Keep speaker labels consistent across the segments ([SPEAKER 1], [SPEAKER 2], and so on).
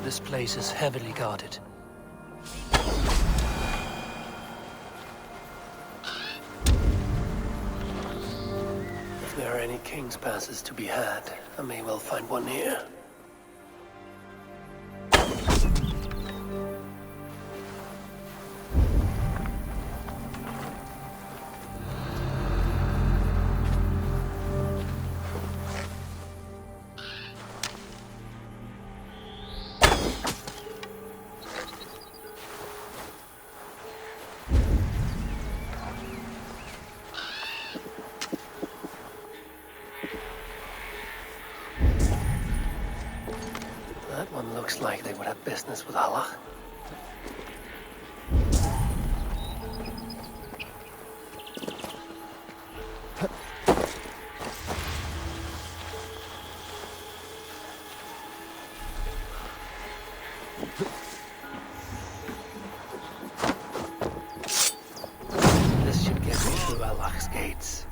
[SPEAKER 1] This place is heavily guarded.
[SPEAKER 2] If there are any king's passes to be had, I may well find one here. That one looks like they would have business with Allah. This should get me through Allah's gates.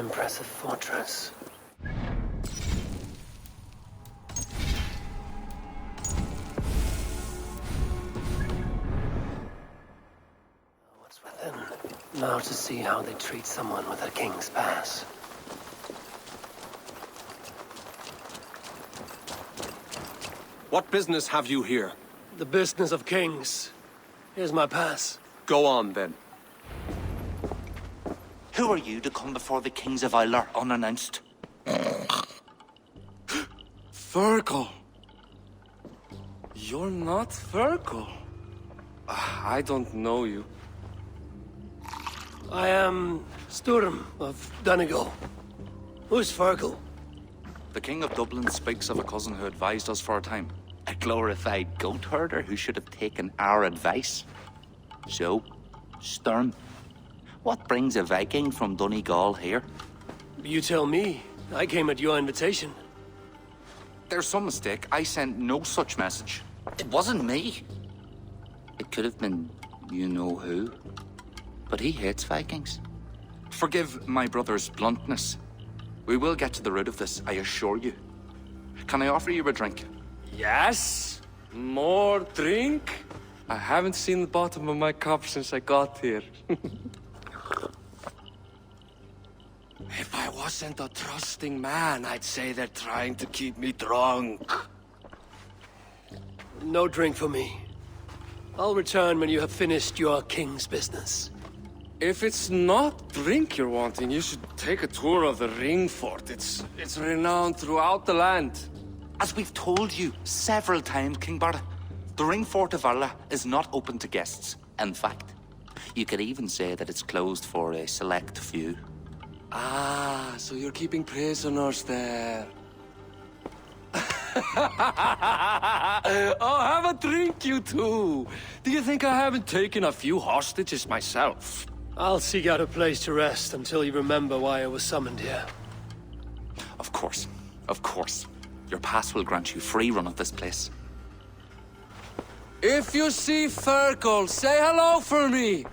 [SPEAKER 2] impressive fortress. What's within? Now to see how they treat someone with a king's pass.
[SPEAKER 3] What business have you here?
[SPEAKER 2] The business of kings. Here's my pass.
[SPEAKER 3] Go on, then.
[SPEAKER 4] Who are you to come before the kings of Valhalla unannounced?
[SPEAKER 5] Fergal. You're not Fergal. I don't know you.
[SPEAKER 2] I am Sturm of Donegal. Who's Fergal?
[SPEAKER 4] The king of Dublin speaks of a cousin who advised us for a time. A glorified goat herder who should have taken our advice. So, Sturm, what brings a Viking from Donegal here?
[SPEAKER 2] You tell me. I came at your invitation.
[SPEAKER 4] There's some mistake. I sent no such message. It wasn't me. It could have been you-know-who. But he hates Vikings. Forgive my brother's bluntness. We will get to the root of this, I assure you. Can I offer you a drink?
[SPEAKER 5] Yes? More drink? I haven't seen the bottom of my cup since I got here. If I wasn't a trusting man, I'd say they're trying to keep me drunk.
[SPEAKER 2] No drink for me. I'll return when you have finished your king's business.
[SPEAKER 5] If it's not drink you're wanting, you should take a tour of the ring fort. It's renowned throughout the land.
[SPEAKER 4] As we've told you several times, King Barda, the ring fort of Valhalla is not open to guests. In fact, you could even say that it's closed for a select few.
[SPEAKER 5] Ah, so you're keeping prisoners there. Oh, have a drink, you two. Do you think I haven't taken a few hostages myself?
[SPEAKER 2] I'll seek out a place to rest until you remember why I was summoned here.
[SPEAKER 4] Of course, of course. Your pass will grant you free run of this place.
[SPEAKER 5] If you see Fergal, say hello for me.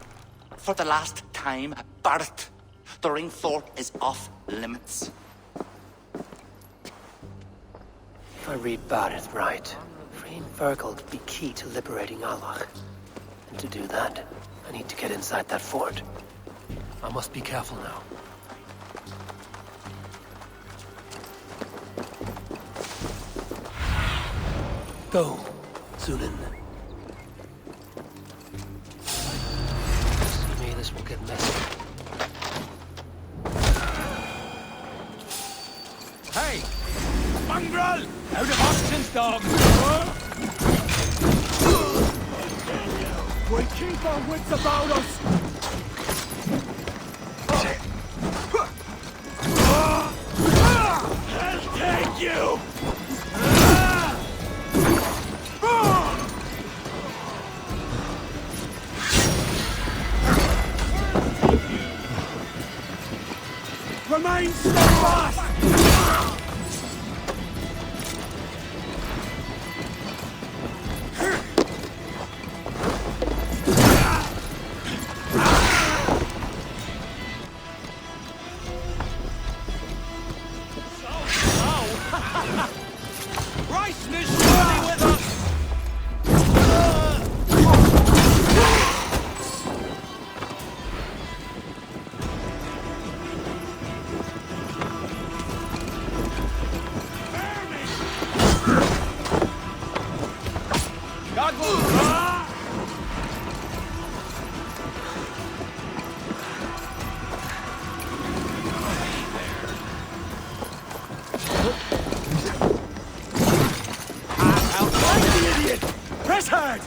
[SPEAKER 4] For the last time, Bart, the ring fort is off limits.
[SPEAKER 2] If I read Barrett right, freeing Fergal could be key to liberating Allah. And to do that, I need to get inside that fort.
[SPEAKER 1] I must be careful now.
[SPEAKER 2] Go, Zulin.
[SPEAKER 1] To me, this will get messy.
[SPEAKER 6] Hey! Mongrel! Out of options, dog! We keep our wits about us! I'll take you! Remain steadfast! Bryson is surely with us! God will... Outflank the idiot! Press hard!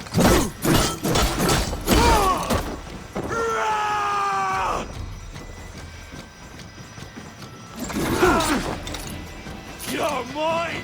[SPEAKER 6] You're mine!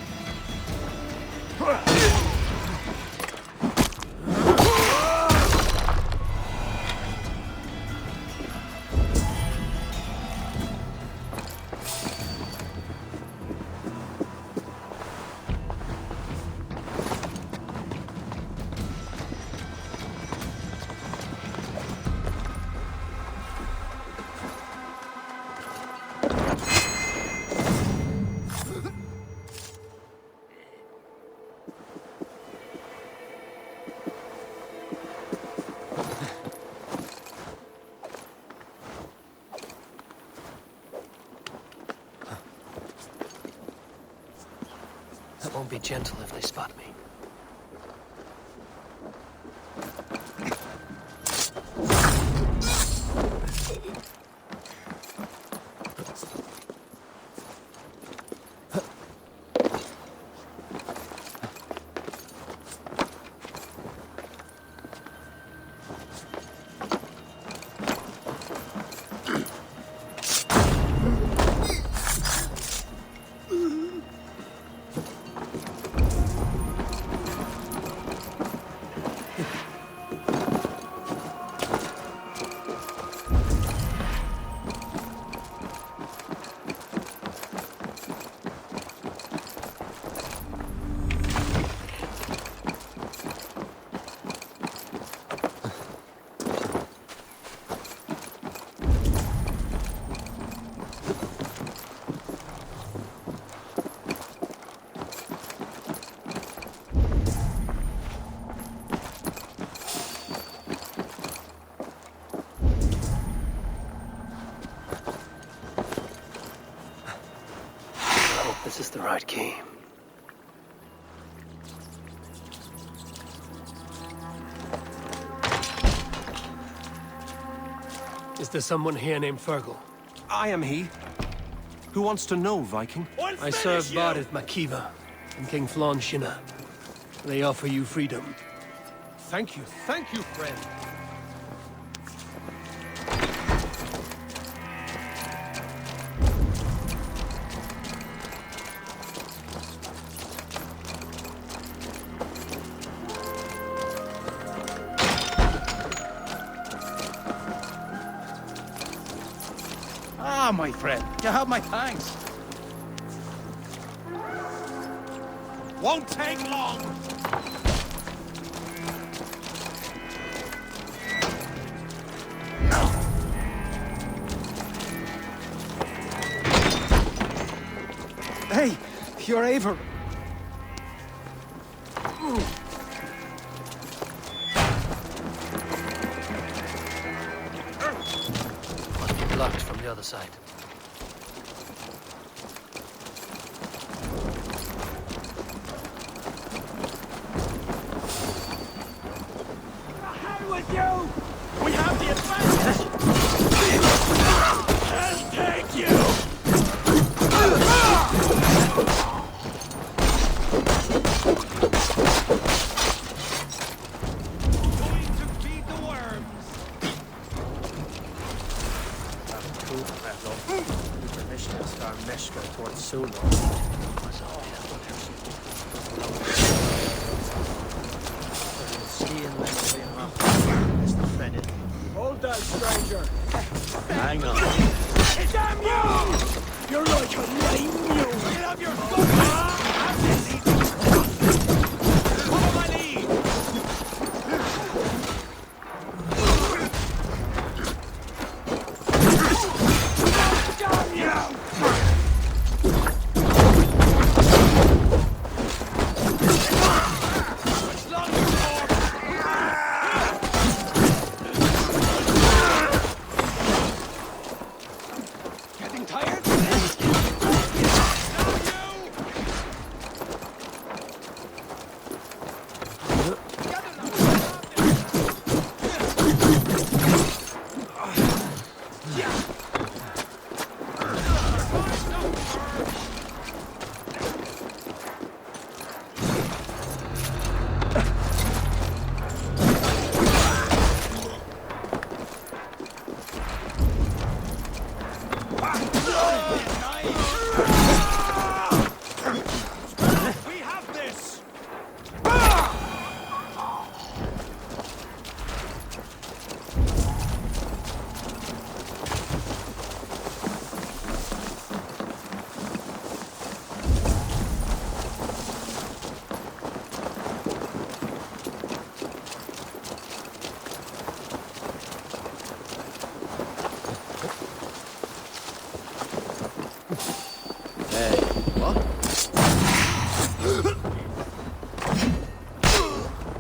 [SPEAKER 2] be gentle if they spot me. This is the right key. Is there someone here named Fergal?
[SPEAKER 3] I am he. Who wants to know, Viking?
[SPEAKER 2] I serve Barid Makiva and King Flann Shinna. They offer you freedom.
[SPEAKER 3] Thank you, friend.
[SPEAKER 6] Ah, my friend, you have my thanks. Won't take long. Hey, you're Eivor.
[SPEAKER 2] Must be blocked from the other side.
[SPEAKER 6] Hell with you! We have the advantage! I'll take you! Going to feed the worms!
[SPEAKER 1] Permission to start Meshka towards Sula.
[SPEAKER 6] Hold that, stranger!
[SPEAKER 1] Hang on.
[SPEAKER 6] Damn you! You're like a lame mule! Get up your foot! Follow my lead! Damn you! Getting tired? We have this!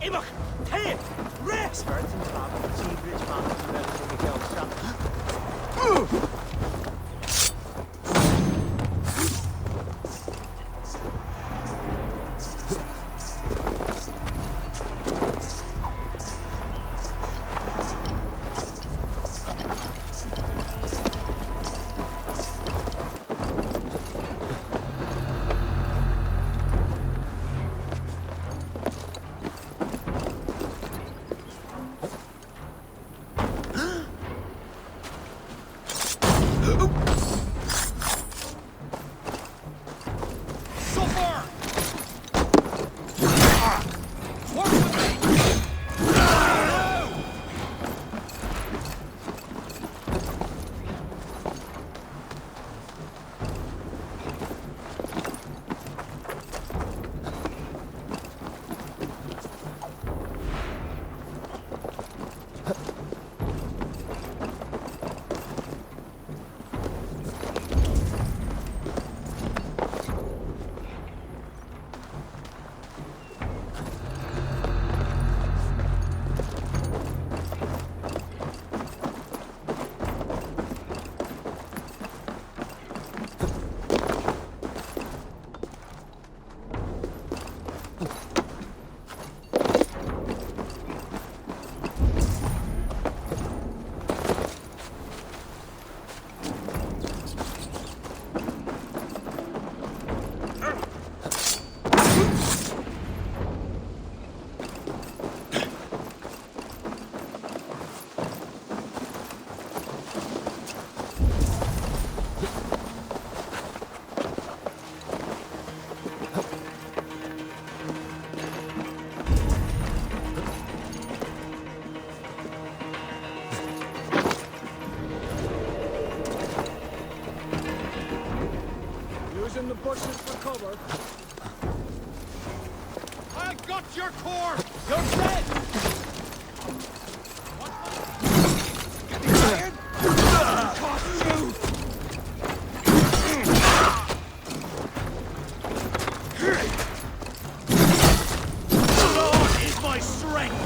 [SPEAKER 6] Imach! Hey! Rest! So far! Work with me! Using the bushes for cover. I got your core! You're dead! Getting tired? Cost you! Lord is my strength!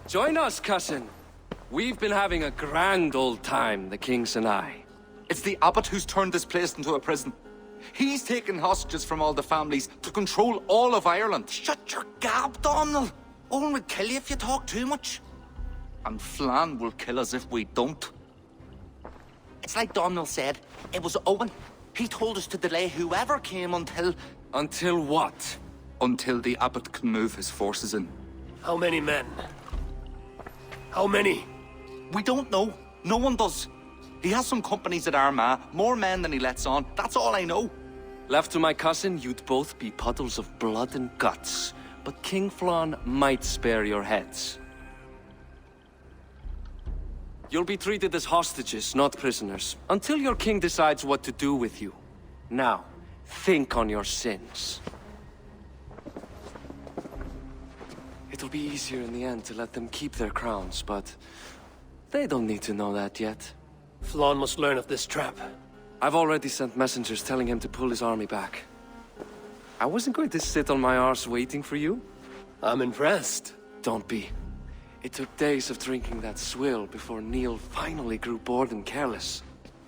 [SPEAKER 5] Join us, cousin. We've been having a grand old time, the kings and I.
[SPEAKER 4] It's the abbot who's turned this place into a prison. He's taken hostages from all the families to control all of Ireland. Shut your gab, Domhnall. Owen would kill you if you talk too much. And Flan will kill us if we don't. It's like Domhnall said, it was Owen. He told us to delay whoever came until...
[SPEAKER 5] Until what?
[SPEAKER 4] Until the abbot can move his forces in.
[SPEAKER 2] How many men? How many?
[SPEAKER 4] We don't know. No one does. He has some companies at Armagh, more men than he lets on. That's all I know.
[SPEAKER 5] Left to my cousin, you'd both be puddles of blood and guts. But King Flann might spare your heads. You'll be treated as hostages, not prisoners, until your king decides what to do with you. Now, think on your sins. It'll be easier in the end to let them keep their crowns, but they don't need to know that yet.
[SPEAKER 2] Flann must learn of this trap.
[SPEAKER 5] I've already sent messengers telling him to pull his army back. I wasn't going to sit on my arse waiting for you.
[SPEAKER 2] I'm impressed.
[SPEAKER 5] Don't be. It took days of drinking that swill before Neil finally grew bored and careless.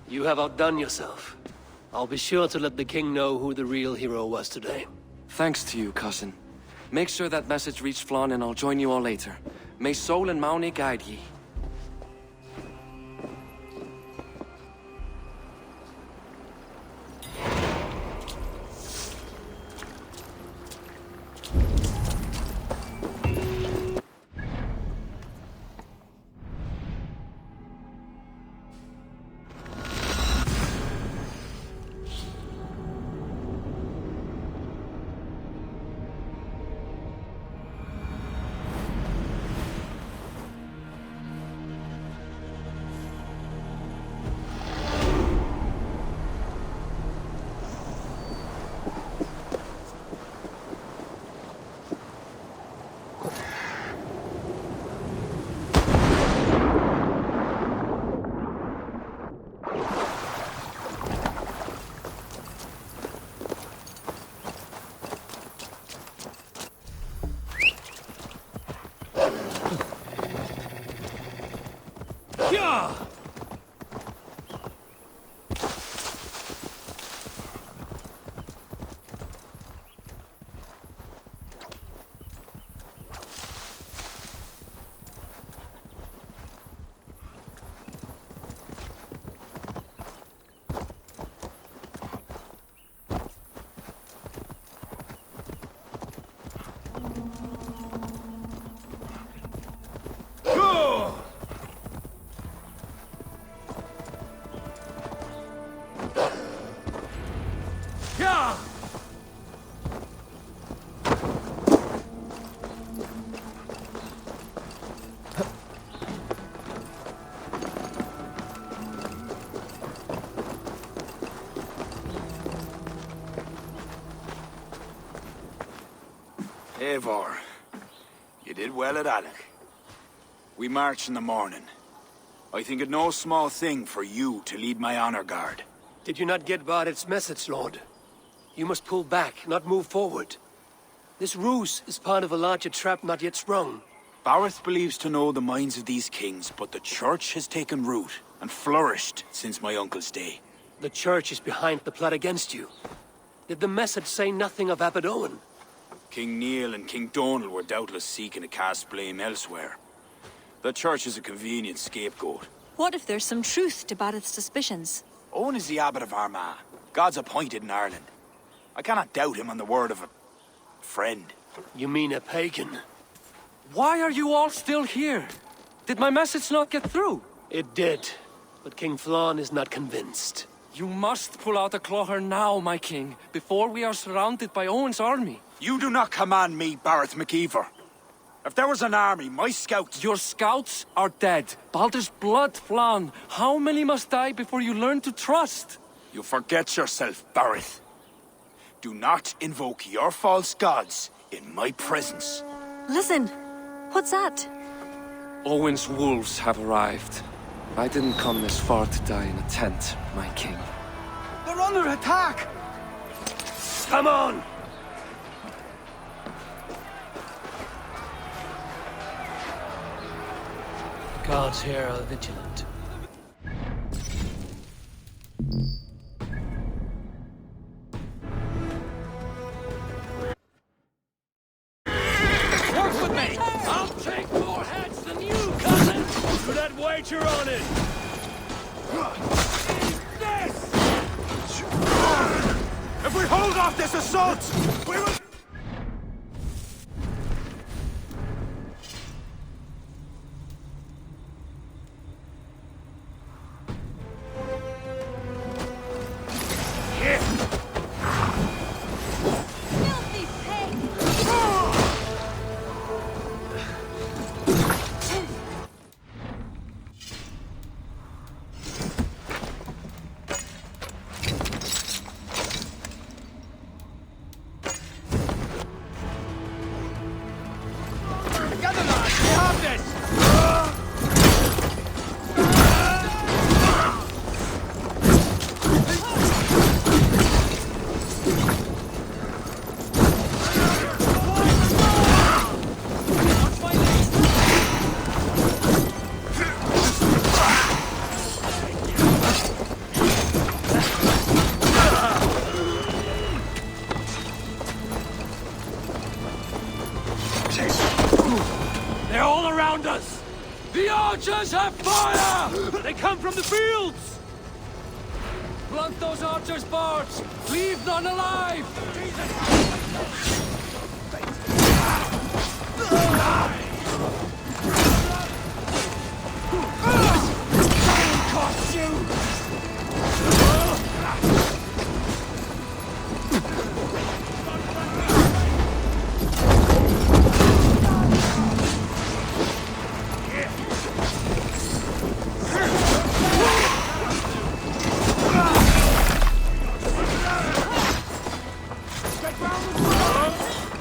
[SPEAKER 2] You have outdone yourself. I'll be sure to let the king know who the real hero was today.
[SPEAKER 5] Thanks to you, cousin. Make sure that message reached Flann and I'll join you all later. May Sol and Mauni guide ye.
[SPEAKER 6] Eivor, you did well at Alec. We march in the morning. I think it no small thing for you to lead my honor guard.
[SPEAKER 2] Did you not get Barrett's message, Lord? You must pull back, not move forward. This ruse is part of a larger trap not yet sprung.
[SPEAKER 6] Barrett believes to know the minds of these kings, but the church has taken root and flourished since my uncle's day.
[SPEAKER 2] The church is behind the plot against you. Did the message say nothing of Abaddon?
[SPEAKER 6] King Neil and King Donal were doubtless seeking to cast blame elsewhere. The church is a convenient scapegoat.
[SPEAKER 7] What if there's some truth to Barrett's suspicions?
[SPEAKER 6] Owen is the abbot of Armagh, God's appointed in Ireland. I cannot doubt him on the word of a friend.
[SPEAKER 2] You mean a pagan?
[SPEAKER 5] Why are you all still here? Did my message not get through?
[SPEAKER 2] It did, but King Flann is not convinced.
[SPEAKER 5] You must pull out a clawher now, my king, before we are surrounded by Owen's army.
[SPEAKER 6] You do not command me, Barrett McKeever. If there was an army, my scouts...
[SPEAKER 5] Your scouts are dead. Baldur's blood, Flann. How many must die before you learn to trust?
[SPEAKER 6] You forget yourself, Barrett. Do not invoke your false gods in my presence.
[SPEAKER 7] Listen, what's that?
[SPEAKER 5] Owen's wolves have arrived. I didn't come this far to die in a tent, my king.
[SPEAKER 6] They're under attack!
[SPEAKER 2] Come on! Guards here are vigilant.
[SPEAKER 6] Work with me!
[SPEAKER 2] I'll take more heads than you, cousin!
[SPEAKER 6] Put that wager on it! This! If we hold off this assault, we will...
[SPEAKER 7] Filthy pig!
[SPEAKER 6] Together, lads! We have this!
[SPEAKER 2] They're all around us! The archers have fire! They come from the fields!
[SPEAKER 5] Blunt those archers' bards! Leave none alive!
[SPEAKER 2] Cost you!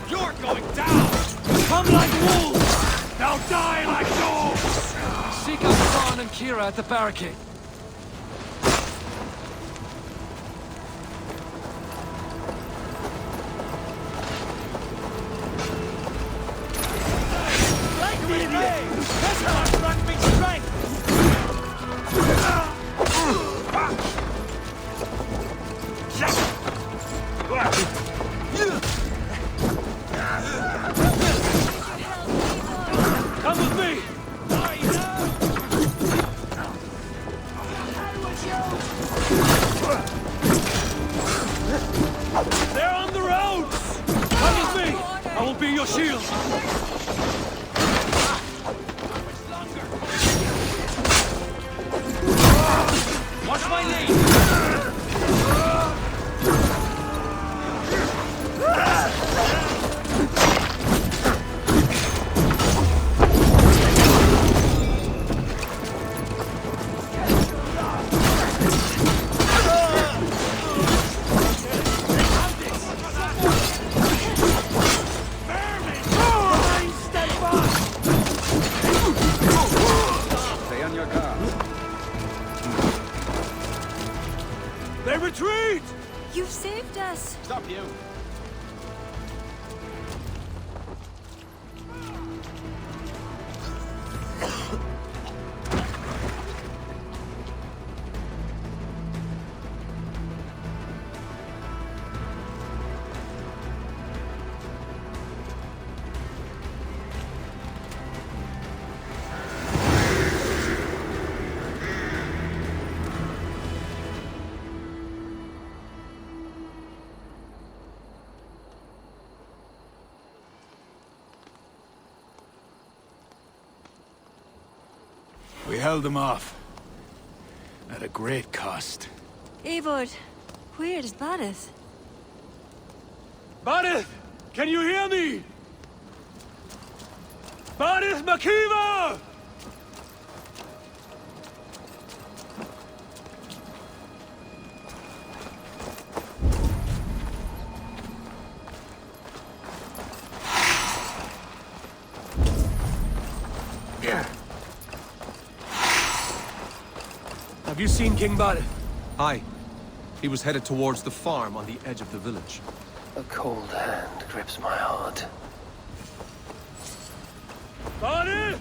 [SPEAKER 6] You're going down!
[SPEAKER 2] Come like wolves! Now die like dogs!
[SPEAKER 5] Seek out Flann and Kira at the barricade.
[SPEAKER 6] That's not rugby strength!
[SPEAKER 2] Come with me! They're on the roads! Come with me! I will be your shield!
[SPEAKER 6] They retreat!
[SPEAKER 7] You've saved us.
[SPEAKER 6] Stop you. We held them off. At a great cost.
[SPEAKER 7] Eivor, where is Barith?
[SPEAKER 6] Barith! Can you hear me? Barith Makiva!
[SPEAKER 2] Have you seen King Barith?
[SPEAKER 3] Aye. He was headed towards the farm on the edge of the village.
[SPEAKER 2] A cold hand grips my heart.
[SPEAKER 6] Barith!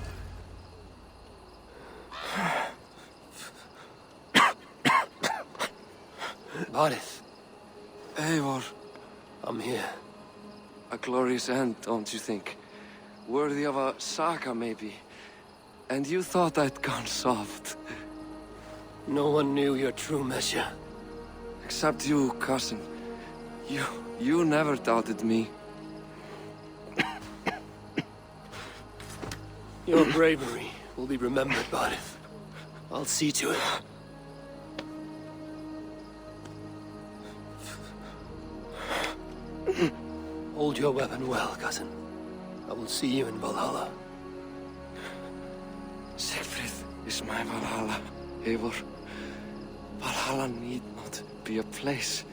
[SPEAKER 2] Barith,
[SPEAKER 5] Eivor,
[SPEAKER 2] I'm here.
[SPEAKER 5] a glorious end, don't you think? Worthy of a saga, maybe. And you thought I'd gone soft.
[SPEAKER 2] No one knew your true measure.
[SPEAKER 5] Except you, cousin. You never doubted me.
[SPEAKER 2] Your bravery will be remembered, Barith. I'll see to it. Hold your weapon well, cousin. I will see you in Valhalla.
[SPEAKER 5] Siegfried is my Valhalla, Eivor. Valhalla need not be a place.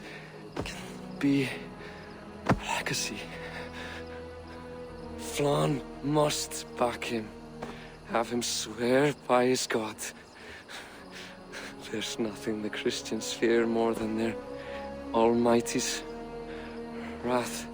[SPEAKER 5] It can be a legacy. Flann must back him. Have him swear by his God. There's nothing the Christians fear more than their Almighty's wrath.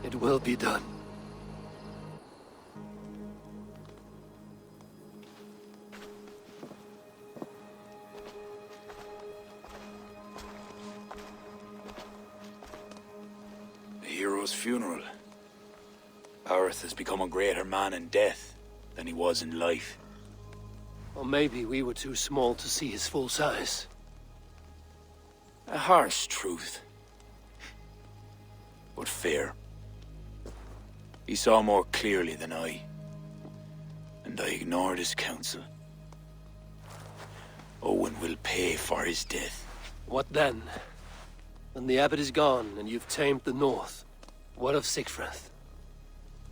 [SPEAKER 2] It will be done.
[SPEAKER 6] A hero's funeral. Barith has become a greater man in death than he was in life.
[SPEAKER 2] Or maybe we were too small to see his full size.
[SPEAKER 6] A harsh truth. But fair. He saw more clearly than I. And I ignored his counsel. Owen will pay for his death.
[SPEAKER 2] What then? When the abbot is gone and you've tamed the north, what of Siegfried?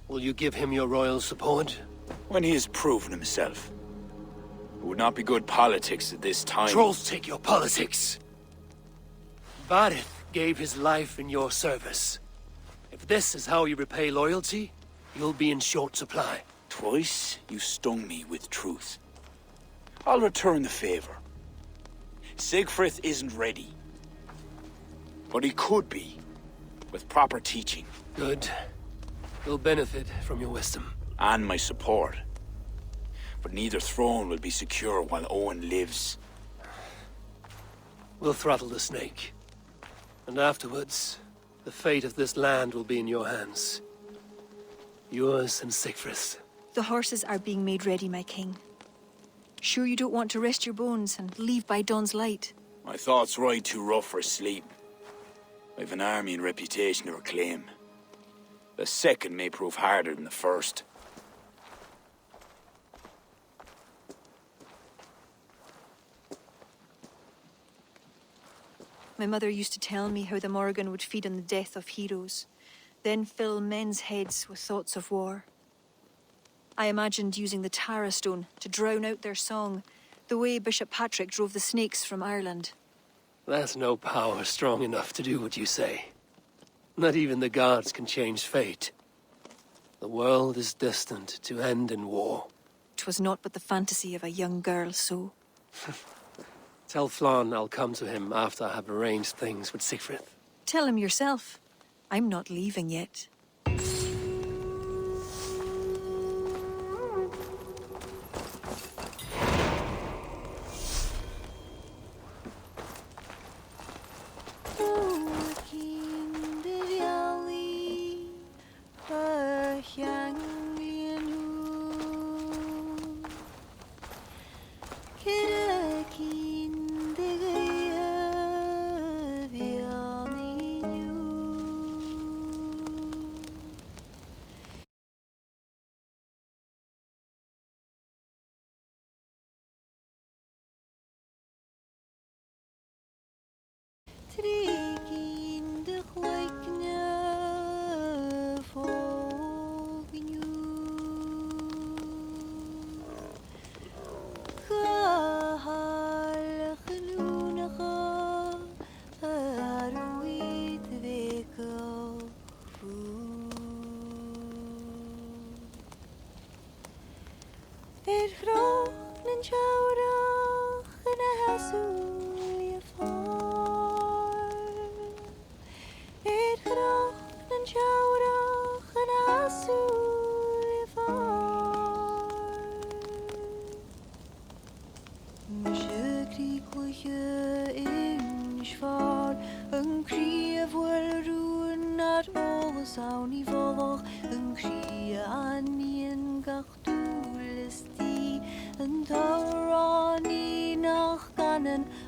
[SPEAKER 2] Will you give him your royal support?
[SPEAKER 6] When he has proven himself. It would not be good politics at this time.
[SPEAKER 2] Trolls take your politics! Barith gave his life in your service. If this is how you repay loyalty, you'll be in short supply.
[SPEAKER 6] Twice you stung me with truth. I'll return the favor. Siegfried isn't ready. But he could be, with proper teaching.
[SPEAKER 2] Good. You'll benefit from your wisdom.
[SPEAKER 6] And my support. But neither throne will be secure while Owen lives.
[SPEAKER 2] We'll throttle the snake. And afterwards, the fate of this land will be in your hands. Yours and Siegfried's.
[SPEAKER 7] The horses are being made ready, my king. Sure you don't want to rest your bones and leave by dawn's light?
[SPEAKER 6] My thoughts ride too rough for sleep. I've an army and reputation to reclaim. The second may prove harder than the first.
[SPEAKER 7] My mother used to tell me how the Morrigan would feed on the death of heroes, then fill men's heads with thoughts of war. I imagined using the Tara Stone to drown out their song, the way Bishop Patrick drove the snakes from Ireland.
[SPEAKER 2] That's no power strong enough to do what you say. Not even the gods can change fate. The world is destined to end in war.
[SPEAKER 7] 'Twas not but the fantasy of a young girl, so.
[SPEAKER 2] Tell Flann I'll come to him after I have arranged things with Siegfried.
[SPEAKER 7] Tell him yourself. I'm not leaving yet.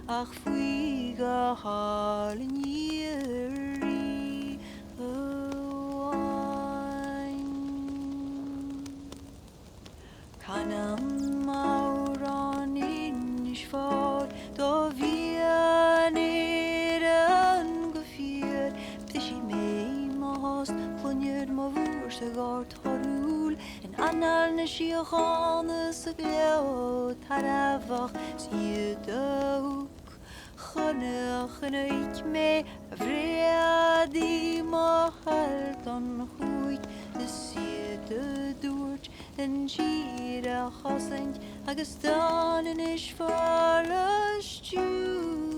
[SPEAKER 8] Ach fwyga halen jeri Kan am mauran inish fort Do vi neren gefiert Ptishi mei most Plunjered ma voer se gart harul En anal na shiachane se gleo Taravach zie de Chynnych me vredi ma halton chuig de siede dúirt den siad a chosint agus danin is far stú